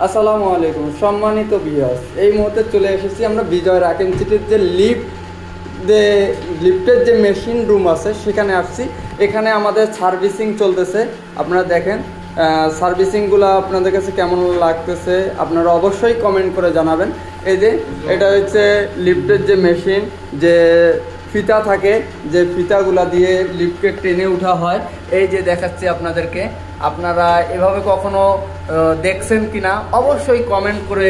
আসসালামু আলাইকুম সম্মানিত ভিউয়ার্স, এই মুহূর্তে চলে এসেছি আমরা বিজয় রাকিন সিটির যে লিফটের যে মেশিন রুম আছে সেখানে আসছি। এখানে আমাদের সার্ভিসিং চলতেছে। আপনারা দেখেন সার্ভিসিংগুলো আপনাদের কাছে কেমন লাগতেছে আপনারা অবশ্যই কমেন্ট করে জানাবেন। এই যে এটা হচ্ছে লিফটের যে মেশিন, যে ফিতা থাকে, যে ফিতাগুলা দিয়ে লিফটকে টেনে ওঠা হয়, এই যে দেখাচ্ছি আপনাদেরকে। আপনারা এভাবে কখনো দেখছেন কিনা অবশ্যই কমেন্ট করে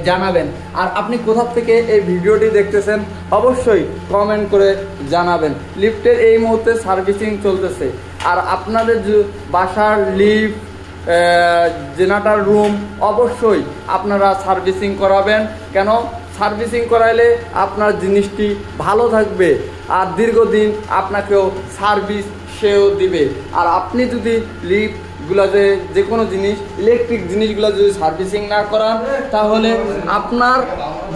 জানাবেন। আর আপনি কোথা থেকে এই ভিডিওটি দেখতেছেন অবশ্যই কমেন্ট করে জানাবেন। লিফটের এই মুহূর্তে সার্ভিসিং চলতেছে। আর আপনাদের বাসার লিফট, জেনারেটর রুম অবশ্যই আপনারা সার্ভিসিং করাবেন। কেন? সার্ভিসিং করাইলে আপনার জিনিসটি ভালো থাকবে আর দীর্ঘদিন আপনাকেও সার্ভিস সেও দিবে। আর আপনি যদি লিফটগুলো যে কোনো জিনিস, ইলেকট্রিক জিনিসগুলো যদি সার্ভিসিং না করান তাহলে আপনার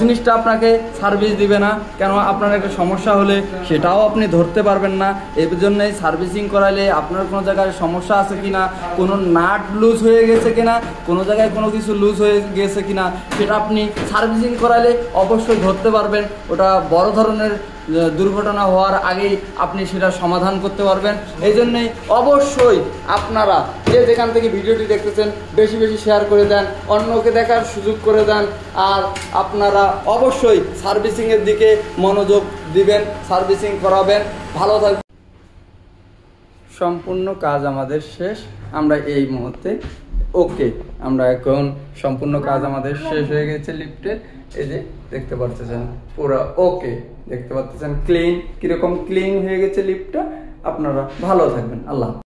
জিনিসটা আপনাকে সার্ভিস দিবে না। কেন? আপনার একটা সমস্যা হলে সেটাও আপনি ধরতে পারবেন না। এই জন্যই সার্ভিসিং করাইলে আপনার কোনো জায়গায় সমস্যা আছে কিনা, কোনো নাট লুজ হয়ে গেছে কিনা, কোনো জায়গায় কোনো কিছু লুজ হয়ে গেছে কিনা, সেটা আপনি সার্ভিসিং করাইলে অবশ্যই ধরতে পারবেন। ওটা বড় ধরনের দুর্ঘটনা হওয়ার আগেই আপনি সেটা সমাধান করতে পারবেন। এই জন্যেই অবশ্যই আপনারা যেখান থেকে ভিডিওটি দেখতেছেন বেশি বেশি শেয়ার করে দেন, অন্যকে দেখার সুযোগ করে দেন। আর আপনারা অবশ্যই সার্ভিসিংয়ের দিকে মনোযোগ দিবেন, সার্ভিসিং করাবেন, ভালো থাকবেন। সম্পূর্ণ কাজ আমাদের শেষ। আমরা এই মুহূর্তে ওকে, আমরা এখন সম্পূর্ণ কাজ আমাদের শেষ হয়ে গেছে লিফটের। এই যে দেখতে পাচ্ছেন পুরো ওকে, দেখতে পাচ্ছেন ক্লিন, কিরকম ক্লিন হয়ে গেছে লিফটটা। আপনারা ভালো থাকবেন। আল্লাহ।